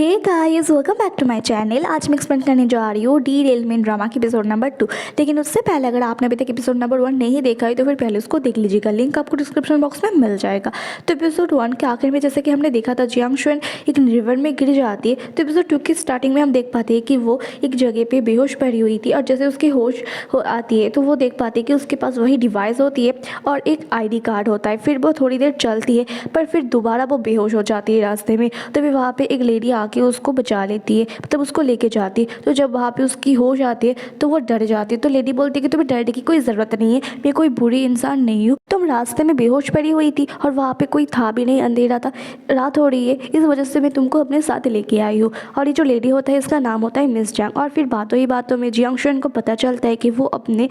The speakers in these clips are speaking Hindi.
Hey guys, welcome back to my channel. आज मैं एक्सप्लेन करने जा रही हूँ डी रेलमेन ड्रामा की एपिसोड नंबर 2। लेकिन उससे पहले अगर आपने अभी तक एपिसोड नंबर 1 नहीं देखा है तो फिर पहले उसको देख लीजिएगा, लिंक आपको डिस्क्रिप्शन बॉक्स में मिल जाएगा। तो एपिसोड 1 के आखिर में जैसे कि हमने देखा था, जियांग शुएन एक रिवर में गिर जाती है। तो एपिसोड 2 की स्टार्टिंग में हम देख पाते हैं कि वो एक जगह पर बेहोश पड़ी हुई थी और जैसे उसकी होश आती है तो वो देख पाती है कि उसके पास वही डिवाइस होती है और एक ID कार्ड होता है। फिर वो थोड़ी देर चलती है पर फिर दोबारा वो बेहोश हो जाती है रास्ते में। तो फिर वहाँ पे एक लेडी आके उसको बचा लेती है, मतलब उसको लेके जाती है। तो जब वहाँ पे उसकी होश आती है तो वो डर जाती है। तो लेडी बोलती है कि तुम्हें डरने की कोई ज़रूरत नहीं है, मैं कोई बुरी इंसान नहीं हूँ। तुम रास्ते में बेहोश पड़ी हुई थी और वहाँ पे कोई था भी नहीं, अंधेरा था, रात हो रही है, इस वजह से मैं तुमको अपने साथ लेके आई हूँ। और ये जो लेडी होता है इसका नाम होता है मिस जैंग। और फिर बातों ही बातों में जियांग शुएन को पता चलता है कि वो अपने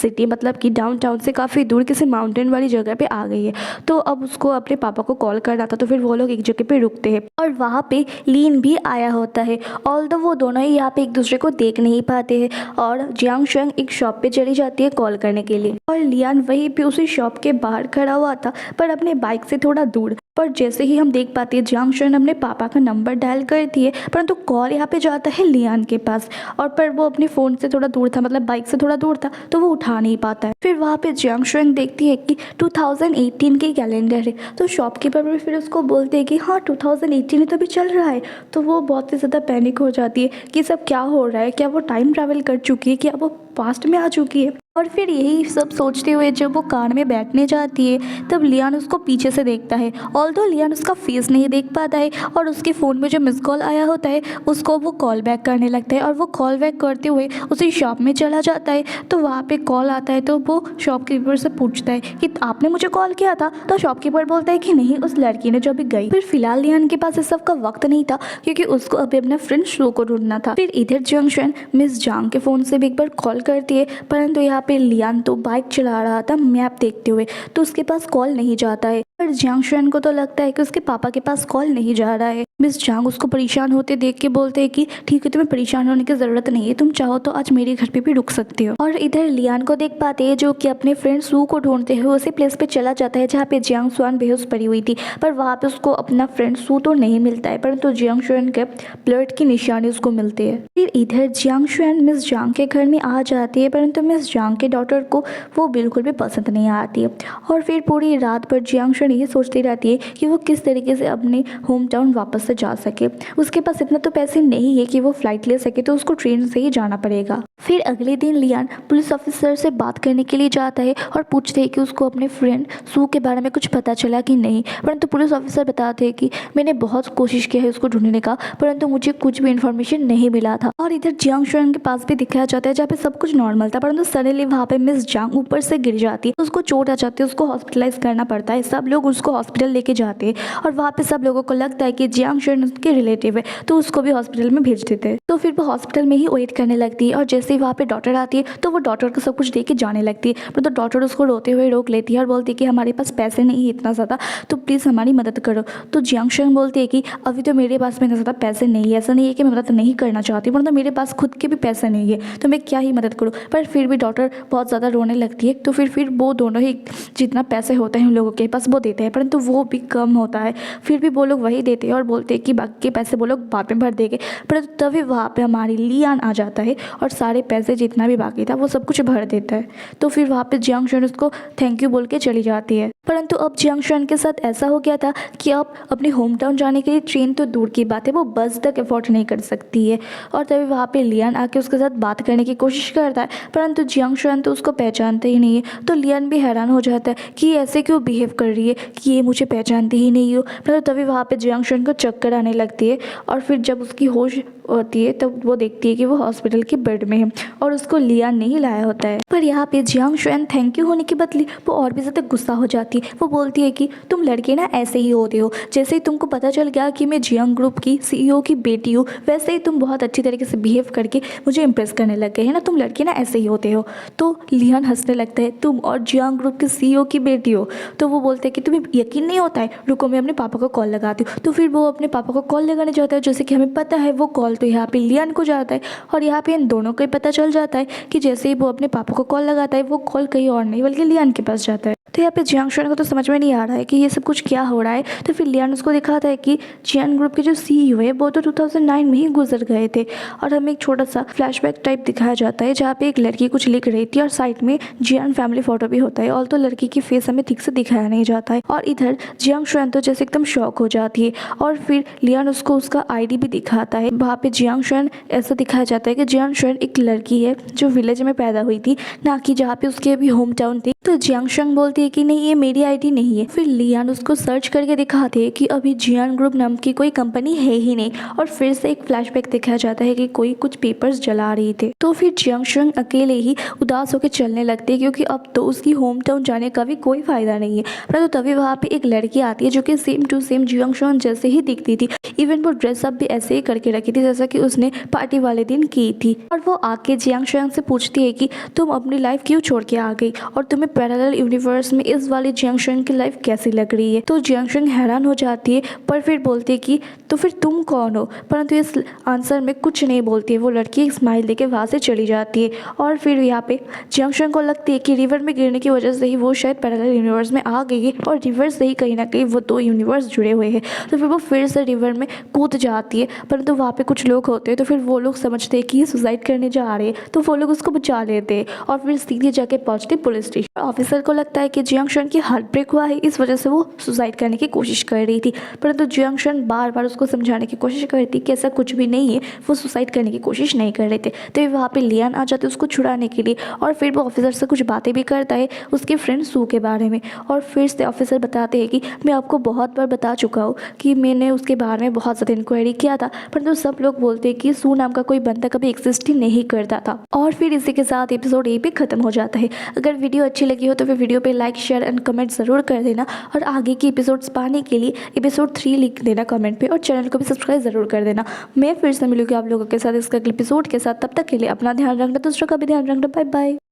सिटी मतलब कि डाउनटाउन से काफ़ी दूर किसी माउंटेन वाली जगह पे आ गई है। तो अब उसको अपने पापा को कॉल करना था। तो फिर वो लोग एक जगह पे रुकते हैं और वहाँ पे लीन भी आया होता है। ऑल्दो वो दोनों ही यहाँ पे एक दूसरे को देख नहीं पाते हैं और जियांग शुएन एक शॉप पे चली जाती है कॉल करने के लिए और लियान वहीं पे उसी शॉप के बाहर खड़ा हुआ था पर अपने बाइक से थोड़ा दूर। पर जैसे ही हम देख पाते हैं जियांग शुएन अपने पापा का नंबर डायल करती है, परंतु कॉल यहाँ पे जाता है लियान के पास। और पर वो अपने फ़ोन से थोड़ा दूर था, मतलब बाइक से थोड़ा दूर था, तो वो उठा नहीं पाता है। फिर वहाँ पे जियांग शुएन देखती है कि 2018 की कैलेंडर है। तो शॉपकीपर भी फिर उसको बोलते हैं कि हाँ 2018 तो अभी चल रहा है। तो वो बहुत ही ज़्यादा पैनिक हो जाती है कि सब क्या हो रहा है, क्या वो टाइम ट्रैवल कर चुकी है, क्या वो पास्ट में आ चुकी है। और फिर यही सब सोचते हुए जब वो कार में बैठने जाती है तब लियान उसको पीछे से देखता है। ऑल्दो लियान उसका फेस नहीं देख पाता है और उसके फ़ोन में जो मिस कॉल आया होता है उसको वो कॉल बैक करने लगता है और वो कॉल बैक करते हुए उसी शॉप में चला जाता है। तो वहाँ पे कॉल आता है तो वो शॉपकीपर से पूछता है कि आपने मुझे कॉल किया था। तो शॉपकीपर बोलता है कि नहीं, उस लड़की ने जो अभी गई। फिर फिलहाल लियान के पास इस सब का वक्त नहीं था क्योंकि उसको अभी अपना फ्रेंड शो को ढूंढना था। फिर इधर जियांग शुएन मिस जांग के फ़ोन से भी एक बार कॉल करती है, परंतु यहाँ पे लियान तो बाइक चला रहा था मैप देखते हुए, तो उसके पास कॉल नहीं जाता है। पर जियांग शुएन को तो लगता है कि उसके पापा के पास कॉल नहीं जा रहा है। मिस जांग उसको परेशान होते देख के बोलते हैं कि ठीक है, तुम्हें परेशान होने की ज़रूरत नहीं है, तुम चाहो तो आज मेरे घर पे भी रुक सकते हो। और इधर लियान को देख पाते हैं जो कि अपने फ्रेंड सू को ढूंढते हुए उसी प्लेस पे चला जाता है जहाँ पे जियांग शुएन बेहोश पड़ी हुई थी। पर वहाँ पे उसको अपना फ्रेंड सू तो नहीं मिलता है, परंतु जियांग शुएन के ब्लड की निशानी उसको मिलती है। फिर इधर जियांग शुएन मिस जांग के घर में आ जाती है, परंतु मिस जांग के डॉटर को वो बिल्कुल भी पसंद नहीं आती है। और फिर पूरी रात भर जियांग शुएन ये सोचती रहती है कि वो किस तरीके से अपने होम टाउन वापस से जा सके। उसके पास इतना तो पैसे नहीं है कि वो फ्लाइट ले सके, तो उसको ट्रेन से ही जाना पड़ेगा। फिर अगले दिन लियान पुलिस ऑफिसर से बात करने के लिए जाता है और पूछते हैं कि उसको अपने फ्रेंड सू के बारे में कुछ पता चला कि नहीं। परंतु पुलिस ऑफिसर बताते हैं कि मैंने बहुत कोशिश की है उसको ढूंढने का, परंतु मुझे कुछ भी इन्फॉर्मेशन नहीं मिला था। और इधर जियांग शुएन के पास भी दिखाया जाता है जहाँ पे सब कुछ नॉर्मल था, परंतु सडनली वहाँ पे मिस जांग ऊपर से गिर जाती है, उसको चोट आ जाती है, उसको हॉस्पिटलाइज करना पड़ता है। सब लोग उसको हॉस्पिटल लेके जाते हैं और वहाँ पे सब लोगों को लगता है कि जियांग शुएन उसके रिलेटिव है, तो उसको भी हॉस्पिटल में भेज देते हैं। तो फिर वो हॉस्पिटल में ही वेट करने लगती है और जैसे ही वहाँ पे डॉक्टर आती है तो वो डॉक्टर को सब कुछ दे के जाने लगती है। पर तो डॉक्टर उसको रोते हुए रोक लेती है और बोलती है कि हमारे पास पैसे नहीं है इतना ज़्यादा, तो प्लीज़ हमारी मदद करो। तो जियांग शुएन बोलती है कि अभी तो मेरे पास में इतना ज़्यादा पैसे नहीं है, ऐसा नहीं है कि मैं मदद नहीं करना चाहती, परंतु मेरे पास खुद के भी पैसे नहीं है, तो मैं क्या ही मदद करूँ। पर फिर भी डॉक्टर बहुत ज़्यादा रोने लगती है। तो फिर वो दोनों ही जितना पैसे होते हैं उन लोगों के पास वो देते हैं, परंतु वो भी कम होता है। फिर भी वो लोग वही देते हैं और बोलते हैं कि बाकी के पैसे वो लोग बाद में भर देंगे। परंतु तभी वहाँ पे हमारी लियान आ जाता है और सारे पैसे जितना भी बाकी था वो सब कुछ भर देता है। तो फिर वहाँ पे जियांग शुएन उसको थैंक यू बोल के चली जाती है। परंतु अब जियांग शुएन के साथ ऐसा हो गया था कि अब अपने होम टाउन जाने के लिए ट्रेन तो दूर की बात है, वो बस तक अफोर्ड नहीं कर सकती है। और तभी वहाँ पे लियान आके उसके साथ बात करने की कोशिश करता है, परंतु जियांग शुएन तो उसको पहचानते ही नहीं है। तो लियान भी हैरान हो जाता है कि ये ऐसे क्यों बिहेव कर रही है कि ये मुझे पहचानती ही नहीं हो। परंतु तभी वहाँ पे जियांग शुएन को चक्कर आने लगती है और फिर जब उसकी होश होती है तब वो देखती है कि वो हॉस्पिटल के बेड में है और उसको लियान नहीं लाया होता है। पर यहाँ पे जियांग शुएन थैंक यू होने के बदले वो और भी ज़्यादा गुस्सा हो जाती है। वो बोलती है कि तुम लड़के ना ऐसे ही होते हो, जैसे ही तुमको पता चल गया कि मैं जियांग ग्रुप की CEO की बेटी हूँ, वैसे ही तुम बहुत अच्छी तरीके से बिहेव करके मुझे इम्प्रेस करने लग गए है ना, तुम लड़के ना ऐसे ही होते हो। तो लियान हंसने लगता है, तुम और जियांग ग्रुप के CEO की बेटी हो। तो वो बोलते हैं कि तुम्हें यकीन नहीं होता है, रुको मैं अपने पापा को कॉल लगाती हूँ। तो फिर वो अपने पापा को कॉल लगाने जाता है। जैसे कि हमें पता है वो कॉल तो यहाँ पे लियान को जाता है और यहाँ पे इन दोनों को ही पता चल जाता है कि जैसे ही वो अपने पापा को कॉल लगाता है वो कॉल कहीं और नहीं बल्कि लियान के पास जाता है। तो यहाँ पे जियांग शुआन को तो समझ में नहीं आ रहा है कि ये सब कुछ क्या हो रहा है। तो फिर लियान उसको दिखाता है कि जियान ग्रुप के जो CEO है वो तो 2009 में ही गुजर गए थे। और हमें एक छोटा सा फ्लैशबैक टाइप दिखाया जाता है जहाँ पे एक लड़की कुछ लिख रही थी और साइड में जियान फैमिली फोटो भी होता है। और तो लड़की की फेस हमें ठीक से दिखाया नहीं जाता है। और इधर जियांग शुआन तो जैसे एकदम शॉक हो जाती है और फिर लियान उसको उसका ID भी दिखाता है। वहाँ पे जियांग शुआन ऐसा दिखाया जाता है कि जियांग शुआन एक लड़की है जो विलेज में पैदा हुई थी, ना कि जहाँ पे उसके अभी होम टाउन थी। तो जियांग शुआन बोलती है कि नहीं ये मेरी ID नहीं है। फिर लियान उसको सर्च करके दिखाते हैं कि अभी जियान ग्रुप नाम की कोई कंपनी है ही नहीं। और फिर से एक फ्लैशबैक दिखाया जाता है कि कोई कुछ पेपर्स जला रही थे। तो फिर जियांग शुआन अकेले ही उदास होकर चलने लगते हैं क्योंकि अब तो उसकी होम टाउन जाने का भी कोई फायदा नहीं है। परंतु तभी वहाँ पे एक लड़की आती है जो कि सेम टू सेम जियांग शुआन जैसे ही दिखती थी। इवन वो ड्रेसअप भी ऐसे ही करके रखी थी जैसा कि उसने पार्टी वाले दिन की थी। और वो आके जियांग शुआन से पूछती है कि तुम अपनी लाइफ क्यों छोड़ के आ गई और तुम्हें पैरेलल यूनिवर्स में इस वाले जियांग शुआन की लाइफ कैसी लग रही है। तो जियांग शुआन हैरान हो जाती है पर फिर बोलती है कि तो फिर तुम कौन हो। परंतु इस आंसर में कुछ नहीं बोलती है। वो लड़की एक स्माइल देके वहाँ से चली जाती है। और फिर यहाँ पे जियांग शुआन को लगती है कि रिवर में गिरने की वजह से ही वो शायद पैरेलल यूनिवर्स में आ गई है और रिवर से ही कहीं ना कहीं वो 2 यूनिवर्स जुड़े हुए हैं। तो फिर वो फिर से रिवर में कूद जाती है। परंतु वहाँ पे कुछ लोग होते हैं तो फिर वो लोग समझते हैं कि ये सुसाइड करने जा रहे हैं तो वो लोग उसको बचा लेते हैं और फिर सीधे जाके पहुँचते पुलिस स्टेशन। ऑफिसर को लगता है कि जियांग शुआन की हार्ट ब्रेक हुआ है, इस वजह से वो सुसाइड करने की कोशिश कर रही थी। परंतु जियांग शुआन बार बार उसको समझाने की कोशिश कर रही थी कि ऐसा कुछ भी नहीं है, वो सुसाइड करने की कोशिश नहीं कर रहे थे। तो वहाँ पे लियान आ जाते उसको छुड़ाने के लिए और फिर वो ऑफिसर से कुछ बातें भी करता है उसके फ्रेंड सू के बारे में। और फिर से ऑफिसर बताते हैं कि मैं आपको बहुत बार बता चुका हूँ कि मैंने उसके बारे में बहुत ज़्यादा इंक्वायरी किया था, परंतु सब लोग बोलते हैं कि सू नाम का कोई बंदा कभी एग्जिस्ट ही नहीं करता था। और फिर इसी के साथ एपिसोड 8 भी खत्म हो जाता है। अगर वीडियो अच्छी लगी हो तो फिर वीडियो पे लाइक शेयर एंड कमेंट ज़रूर कर देना और आगे की एपिसोड्स पाने के लिए एपिसोड 3 लिख देना कमेंट पे और चैनल को भी सब्सक्राइब ज़रूर कर देना। मैं फिर से मिलूंगी आप लोगों के साथ इसका एपिसोड के साथ। तब तक के लिए अपना ध्यान रखना, दूसरों का भी ध्यान रखना। Bye bye.